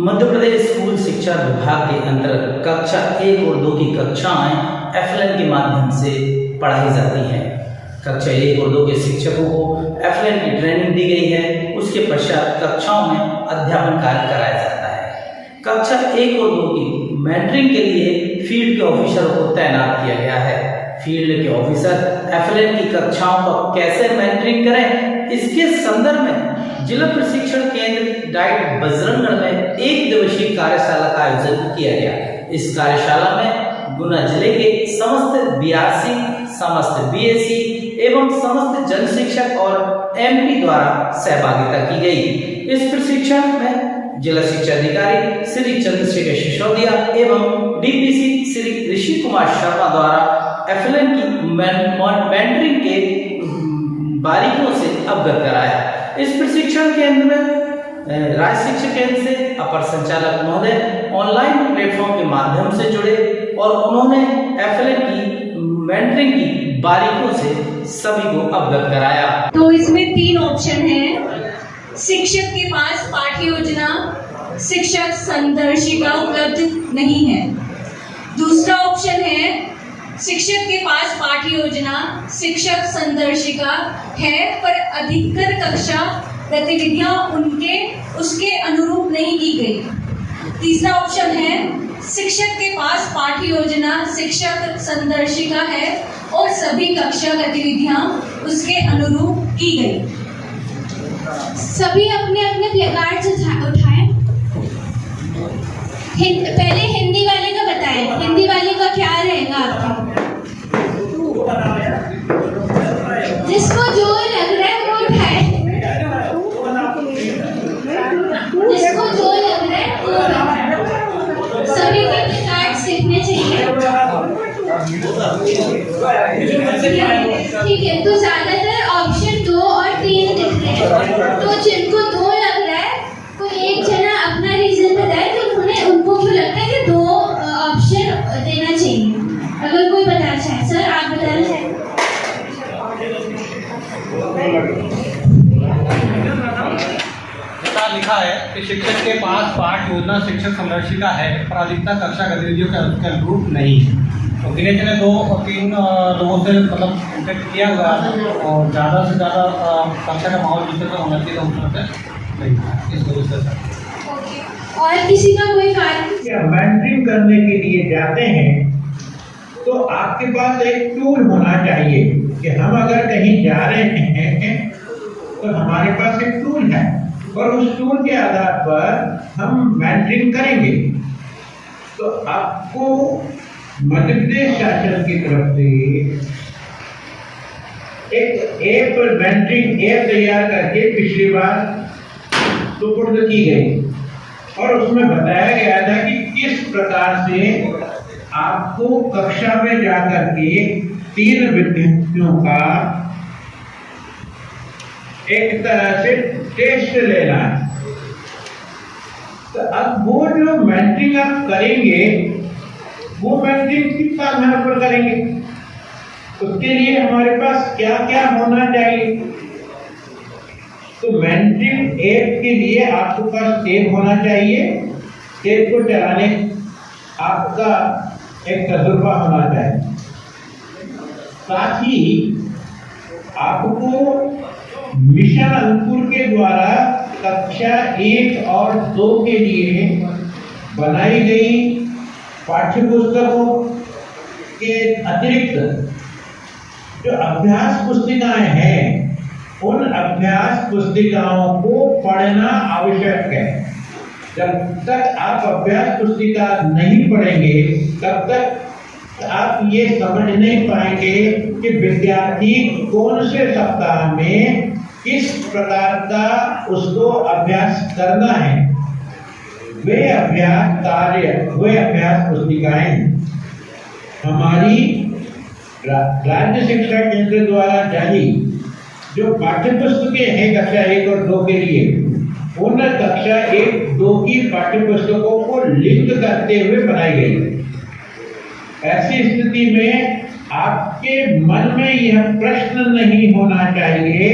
Madhya Pradesh school शिक्षा विभाग के अंतर्गत कक्षा 1 और 2 की कक्षाएं एफएलएन के माध्यम से पढ़ाई जाती हैं। कक्षा 1 और 2 के शिक्षकों को एफएलएन की ट्रेनिंग दी गई है। उसके पश्चात कक्षाओं में अध्यापन कार्य कराया जाता है। कक्षा 1 और 2 की मेंटरिंग के लिए फील्ड के ऑफिसरों को तैनात किया गया है। फील्ड के ऑफिसर एफएलएन की कक्षाओं को कैसे मेंटरिंग करें, इसके संदर्भ में जिला प्रशिक्षण केंद्र डाइट बजरंगगढ़ में 1 दिवसीय कार्यशाला का आयोजन किया गया। इस कार्यशाला में गुना जिले के समस्त बीआरसी, समस्त बीएससी एवं समस्त जन शिक्षक और एमपी द्वारा सहभागिता की गई। इस प्रशिक्षण में जिला शिक्षा अधिकारी श्री चंद्रशेखर सिसोदिया एवं डीपीसी श्री ऋषि कुमार शर्मा द्वारा एफएलएन की मेंटरिंग के बारीकियों से अवगत कराया। इस प्रशिक्षण केंद्र में राज्य शिक्षा केंद्र से अपर संचालक महोदय ऑनलाइन प्लेटफॉर्म के माध्यम से जुड़े और उन्होंने एफएलएन की मेंटरिंग की बारीकियों से सभी को अवगत कराया। तो इसमें 3 ऑप्शन हैं। शिक्षक के पास पाठ्य योजना, शिक्षक संदर्शिका उपलब्ध नहीं है। दूसरा ऑप्शन है शिक्षक के पास पाठ्य योजना, शिक्षक संदर्शिका है पर अधिकतर कक्षा गतिविधियां उसके अनुरूप नहीं की गई। तीसरा ऑप्शन है शिक्षक के पास पाठ्य योजना, शिक्षक संदर्शिका है और सभी कक्षा गतिविधियां उसके अनुरूप की गई। सभी अपने अपने प्लेकार्ड्स उठाएं। पहले हिंदी वाले का बताएं, हिंदी वाले का क्या रहेगा आपका? जिसको जो लग रहा है वो उठाए, जिसको जो लग रहा है वो उठाए। सभी के प्लेकार्ड्स दिखने चाहिए। ठीक है, तो ज्यादातर ऑप्शन 2 और 3 दिख रहे हैं। तो जिनको 2 लग रहा है कोई एक जना अपना रीजन बताए तो उनको क्यों लगता है कि 2 ऑप्शन देना चाहिए। अगर कोई बताना चाहे, सर आप बताना चाहें। लिखा है कि शिक्षक के पास पाठ योजना, शिक्षक संदर्शिका है पर अधिकतर कक्षा गतिविधियों के अनुरूप नहीं है। तो गिने चुने 2 और 3 लोगों से मतलब कॉन्टेक्ट किया हुआ और ज़्यादा से ज़्यादा कक्षा का माहौल जिस तरह होना चाहिए नहीं था इस वजह से। और किसी का कोई कार्य मेंटरिंग करने के लिए जाते हैं तो आपके पास एक टूल होना चाहिए कि हम अगर कहीं जा रहे हैं तो हमारे पास एक टूल है और उस टूल के आधार पर हम मेंटरिंग करेंगे। तो आपको मध्य प्रदेश शासन की तरफ से एक ऐप मेंटरिंग ऐप तैयार करके पिछली बार सुपुर्द की गई और उसमें बताया गया था कि किस प्रकार से आपको कक्षा में जाकर के 3 विद्यार्थियों का एक तरह से टेस्ट लेना है। तो अब वो जो मेंटरिंग आप करेंगे वो मेंटरिंग किस आधार पर करेंगे, उसके लिए हमारे पास क्या क्या होना चाहिए। तो मेंटरिंग ऐप के लिए आपके पास ऐप होना चाहिए। ऐप को चलाने आपका एक तजुर्बा होना चाहिए। साथ ही आपको मिशन अंकुर के द्वारा कक्षा 1 और 2 के लिए बनाई गई पाठ्य पुस्तकों के अतिरिक्त जो अभ्यास पुस्तिकाएं हैं उन अभ्यास पुस्तिकाओं को पढ़ना आवश्यक है। जब तक आप अभ्यास पुस्तिका नहीं पढ़ेंगे तब तक आप ये समझ नहीं पाएंगे कि विद्यार्थी कौन से सप्ताह में किस प्रकार का उसको अभ्यास करना है। वे अभ्यास कार्य, वे अभ्यास पुस्तिकाएं हमारी राज्य शिक्षा केंद्र द्वारा जारी जो पाठ्य पुस्तकें हैं कक्षा 1 और 2 के लिए, उन कक्षा 1-2 की पाठ्य पुस्तकों को लिंक करते हुए बनाई गई है। ऐसी स्थिति में आपके मन में यह प्रश्न नहीं होना चाहिए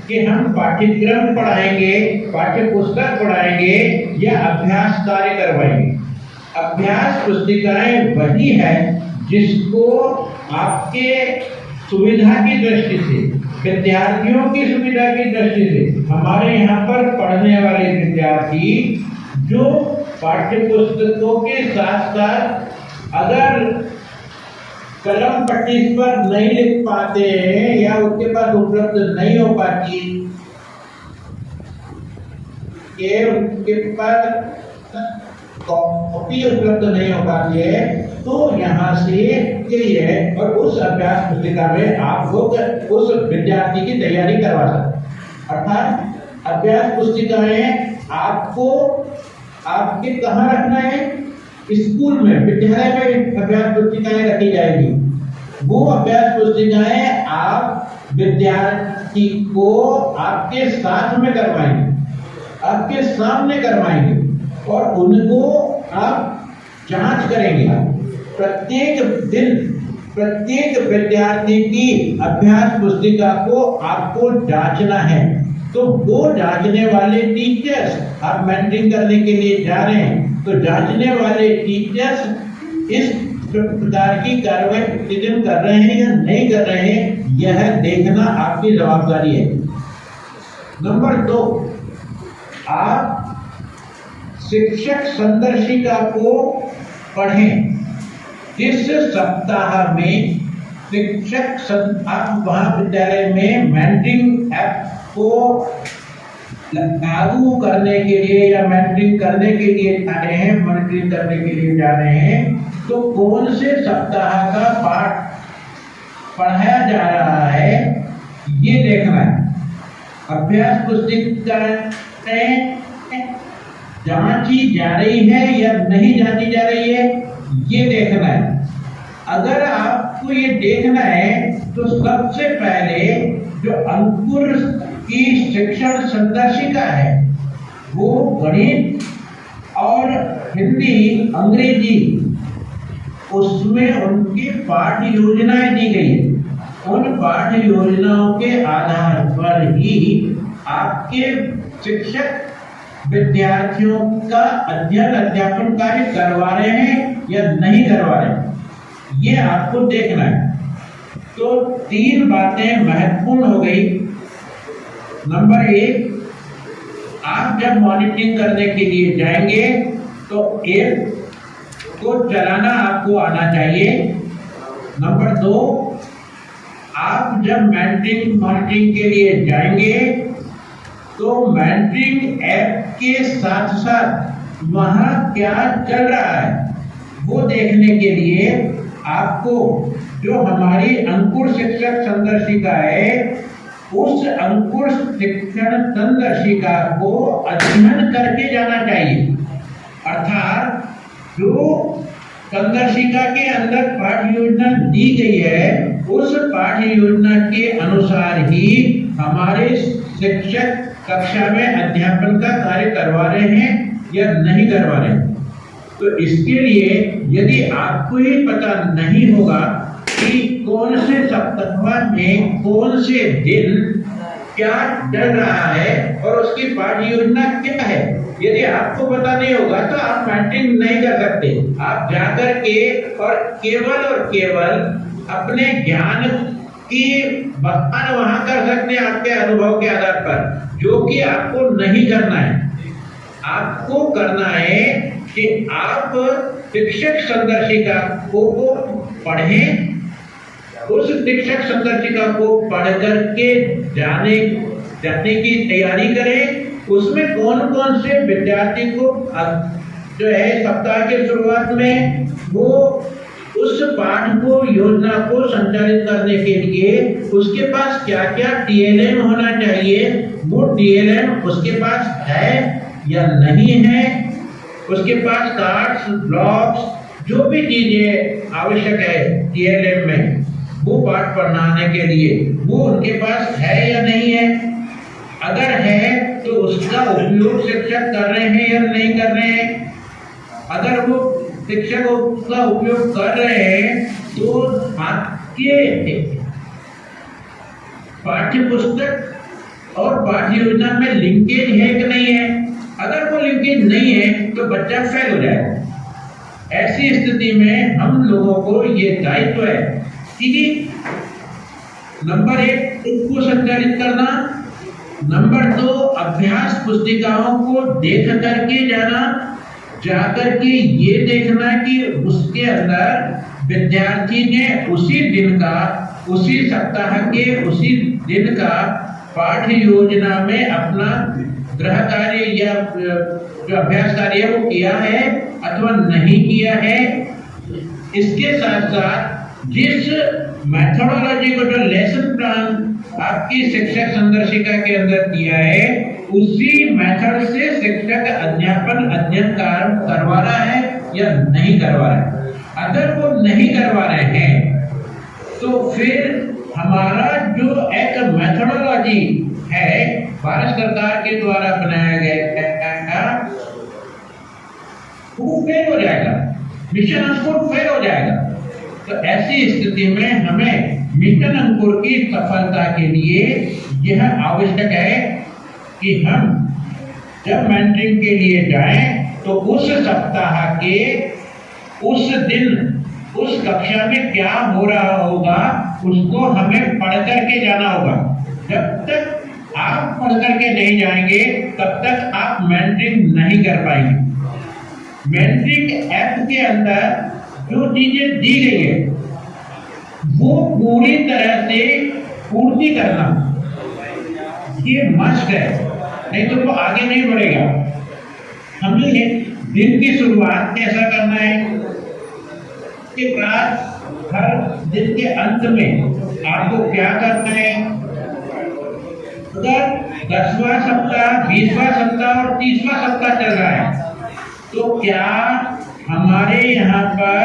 कि हम पाठ्यक्रम पढ़ाएंगे, पाठ्य पुस्तक पढ़ाएंगे या अभ्यास कार्य करवाएंगे। अभ्यास पुस्तिकाएं वही है जिसको आपके सुविधा की दृष्टि से, विद्यार्थियों की सुविधा की दृष्टि से हमारे यहाँ पर पढ़ने वाले विद्यार्थी जो पाठ्य पुस्तकों के साथ साथ अगर कलम पट्टी पर नहीं लिख पाते हैं या उनके पास उपलब्ध नहीं हो पाती कि उनके पास कॉपी उपलब्ध नहीं हो पाती है, तो यहाँ से यही है और उस अभ्यास पुस्तिका में आप लोग उस विद्यार्थी की तैयारी करवा सकते। अर्थात अभ्यास पुस्तिकाएं आपको आपके कहाँ रखना है, स्कूल में, विद्यालय में अभ्यास पुस्तिकाएं रखी जाएगी। वो अभ्यास पुस्तिकाएं आप विद्यार्थी को आपके साथ में करवाएंगे, आपके सामने करवाएंगे और उनको आप जांच करेंगे। प्रत्येक दिन प्रत्येक विद्यार्थी की अभ्यास पुस्तिका को आपको जांचना है। तो वो जांचने वाले टीचर्स, आप मेंटरिंग करने के लिए जा रहे हैं तो जांचने वाले टीचर्स इस प्रकार की कार्रवाई प्रतिदिन कर रहे हैं या नहीं कर रहे हैं, यह देखना आपकी जवाबदारी है। नंबर 2, आप शिक्षक संदर्शिका को पढ़ें। इस सप्ताह में शिक्षक आप महाविद्यालय में मेंटरिंग ऐप को लागू करने के लिए या मेंटरिंग करने के लिए जा रहे हैं, मॉनिटरिंग करने के लिए जा रहे हैं, तो कौन से सप्ताह का पाठ पढ़ाया जा रहा है ये देखना है। अभ्यास पुस्तिकाएं जांची जा रही है या नहीं जांची जा रही है ये देखना है। अगर आपको ये देखना है तो सबसे पहले जो अंकुर की शिक्षण संदर्शिका है वो गणित और हिंदी, अंग्रेजी, उसमें उनकी पाठ्य योजनाएं दी गई है। उन पाठ्य योजनाओं के आधार पर ही आपके शिक्षक विद्यार्थियों का अध्ययन अध्यापन कार्य करवा रहे हैं या नहीं करवा रहे हैं, ये आपको देखना है। तो 3 बातें महत्वपूर्ण हो गई। नंबर 1, आप जब मॉनिटरिंग करने के लिए जाएंगे तो ऐप को चलाना आपको आना चाहिए। नंबर 2, आप जब मॉनिटरिंग के लिए जाएंगे तो मेंटरिंग ऐप के साथ साथ वहाँ क्या चल रहा है वो देखने के लिए आपको जो हमारी अंकुर शिक्षक संदर्शिका है उस अंकुर शिक्षण संदर्शिका को अध्ययन करके जाना चाहिए। अर्थात जो संदर्शिका के अंदर पाठ्य योजना दी गई है उस पाठ्य योजना के अनुसार ही हमारे शिक्षक कक्षा में अध्यापन का कार्य करवा रहे हैं या नहीं करवा रहे हैं। तो इसके लिए यदि आपको ही पता नहीं होगा कि कौन से सप्ताह में कौन से दिन क्या चल रहा है और उसकी पाठ्य योजना क्या है, यदि आपको पता नहीं होगा तो आप मेंटरिंग नहीं कर सकते। आप जाकर के और केवल अपने ज्ञान की बखान वहां कर सकते हैं आपके अनुभव के आधार पर, जो कि आपको नहीं करना है। आपको करना है कि आप शिक्षक संदर्शिका को पढ़ें, उस शिक्षक संदर्शिका को पढ़ करके जाने की तैयारी करें। उसमें कौन कौन से विद्यार्थी को जो है सप्ताह के शुरुआत में वो उस पाठ को योजना को संचालित करने के लिए उसके पास क्या क्या TLM होना चाहिए, वो TLM उसके पास है या नहीं है, उसके पास कार्ड्स, ब्लॉक्स, जो भी चीजें आवश्यक है TLM में वो पाठ पढ़ाने के लिए वो उनके पास है या नहीं है। अगर है तो उसका उपयोग शिक्षक कर रहे हैं या नहीं कर रहे हैं। अगर वो शिक्षक उसका उपयोग कर रहे हैं तो आपके पाठ्य पुस्तक और पाठ्य योजना में लिंकेज है कि नहीं है। अगर वो लिंकेज नहीं है तो बच्चा फेल हो जाएगा। ऐसी स्थिति में हम लोगों को ये दायित्व है कि नंबर 1 उसको संचालित करना, नंबर 2 अभ्यास पुस्तिकाओं को देख करके जाना, जाकर के ये देखना कि उसके अंदर विद्यार्थी ने उसी दिन का, उसी सप्ताह के उसी दिन का पाठ्य योजना में अपना गृह कार्य या जो अभ्यास कार्य है वो किया है अथवा नहीं किया है। इसके साथ साथ जिस मेथोडोलॉजी को, जो लेसन प्लान आपकी शिक्षक संदर्शिका के अंदर दिया है, उसी मेथड से शिक्षक अध्यापन अध्ययन कार्य करवा रहा है या नहीं करवा रहा है। अगर वो नहीं करवा रहे हैं तो फिर हमारा जो एक मेथोडोलॉजी है भारत सरकार के द्वारा बनाया गया वो फेल हो जाएगा, मिशन अंकुर फेल हो जाएगा। तो ऐसी स्थिति में हमें मिशन अंकुर की सफलता के लिए यह आवश्यक है कि हम जब मेंटरिंग के लिए जाएं तो उस सप्ताह के उस दिन उस कक्षा में क्या हो रहा होगा उसको हमें पढ़ करके जाना होगा। जब तक आप पढ़ करके नहीं जाएंगे तब तक आप मेंटरिंग नहीं कर पाएंगे। मेंटरिंग ऐप के अंदर जो चीजें दी गई है वो पूरी तरह से पूर्ति करना ये मस्ट है, नहीं तो वो आगे नहीं बढ़ेगा। हमें दिन की शुरुआत कैसा करना है के बाद हर दिन के अंत में आपको क्या करना है। अगर 10वां सप्ताह, 20वां सप्ताह और 30वां सप्ताह चल रहा है तो क्या हमारे यहाँ पर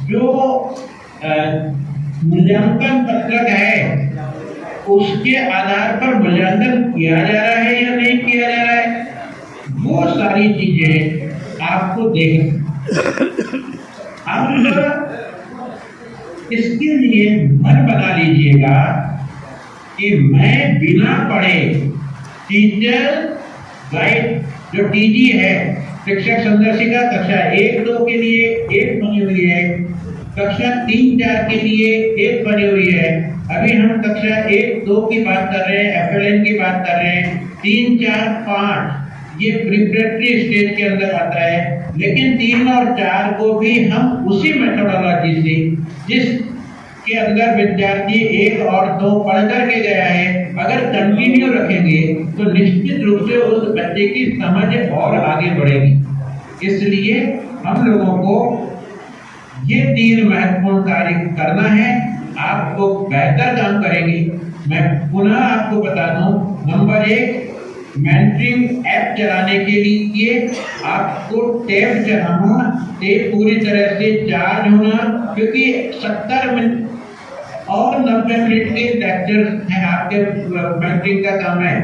जो मूल्यांकन पत्रक है उसके आधार पर मूल्यांकन किया जा रहा है या नहीं किया जा रहा है, वो सारी चीजें आपको देखना। आप इसके लिए मन बना लीजिएगा कि मैं बिना पढ़े टीचर गाइड जो टीजी है, शिक्षक संदर्शिका कक्षा 1-2 के लिए एक बनी हुई है, कक्षा 3-4 के लिए एक बनी हुई है। अभी हम कक्षा 1-2 की बात कर रहे हैं, एफएलएन की बात कर रहे हैं। 3-4-5 ये प्रिपरेटरी स्टेज के अंदर आता है, लेकिन 3 और 4 को भी हम उसी मेथोडोलॉजी से जिस के अंदर विद्यार्थी 1 और 2 पढ़ करके गया है, अगर कंटिन्यू रखेंगे तो निश्चित रूप से उस बच्चे की समझ और आगे बढ़ेगी। इसलिए हम लोगों को ये 3 महत्वपूर्ण कार्य करना है, आपको बेहतर काम करेंगे। मैं पुनः आपको बता दूं, नंबर 1 मेंटरिंग ऐप चलाने के लिए आपको टैब चलाना, टैब पूरी तरह से चार्ज होना, क्योंकि 70 मिनट और 90 मिनट के लेक्चर हैं आपके मेंटरिंग का काम है।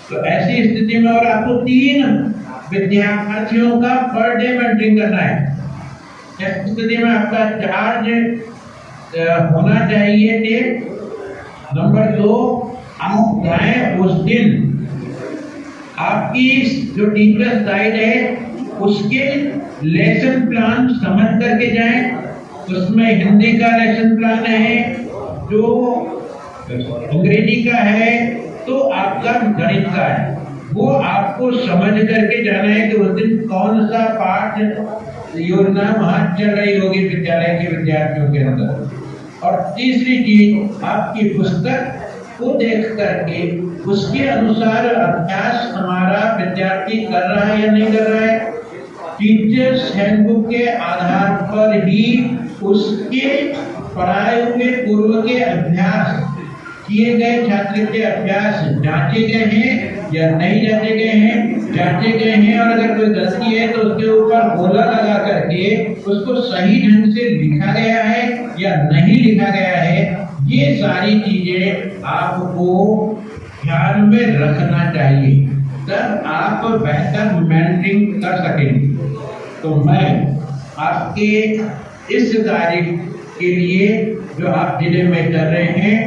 तो ऐसी स्थिति में और आपको 3 विद्यार्थियों का पर डे मेंटरिंग करना है। इस स्थिति में आपका चार्ज होना चाहिए टैब। नंबर 2 आप जाएं उस दिन आपकी जो टीचर गाइड है उसके लेसन प्लान समझ करके जाएं। उसमें हिंदी का लेसन प्लान है, जो अंग्रेजी का है, तो आपका गणित का है, वो आपको समझ करके जाना है कि उस दिन कौन सा पाठ योजना वहां चल रही होगी विद्यालय के विद्यार्थियों के अंदर। और तीसरी चीज, आपकी पुस्तक को देख करके उसके अनुसार अभ्यास हमारा विद्यार्थी कर रहा है या नहीं कर रहा है। टीचर्स हैंडबुक के आधार पर ही उसके पढ़ाए हुए पूर्व के अभ्यास, किए गए छात्र के अभ्यास जांचे गए हैं या नहीं जांचे गए हैं। जांचे गए हैं और अगर कोई गलती है तो उसके ऊपर गोला लगा करके उसको सही ढंग से लिखा गया है या नहीं लिखा गया है, ये सारी चीजें आपको ध्यान में रखना चाहिए, तब आप बेहतर मेंटरिंग कर सकेंगे। तो मैं आपके इस कार्य के लिए जो आप जिले में कर रहे हैं,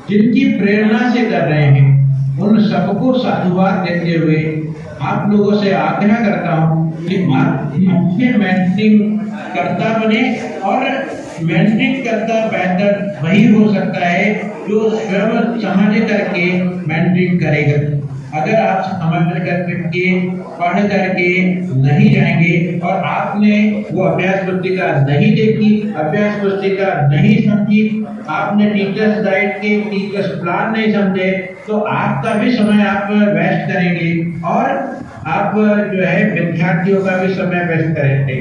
जिनकी प्रेरणा से कर रहे हैं, उन सबको साधुवाद देते हुए आप लोगों से आग्रह करता हूँ कि आप अच्छे मेंटरिंग कर्ता बने, और मेंटरिंग करता बेहतर वही हो सकता है जो स्वयं समझ करके मेंटरिंग करेगा। अगर आप समझ करके पढ़ करके नहीं जाएंगे और आपने वो अभ्यास पुस्तिका नहीं देखी, अभ्यास पुस्तिका नहीं समझी, आपने टीचर्स गाइड के टीचर्स प्लान नहीं समझे, तो आपका भी समय आप वेस्ट करेंगे और आप जो है विद्यार्थियों का भी समय वेस्ट करेंगे।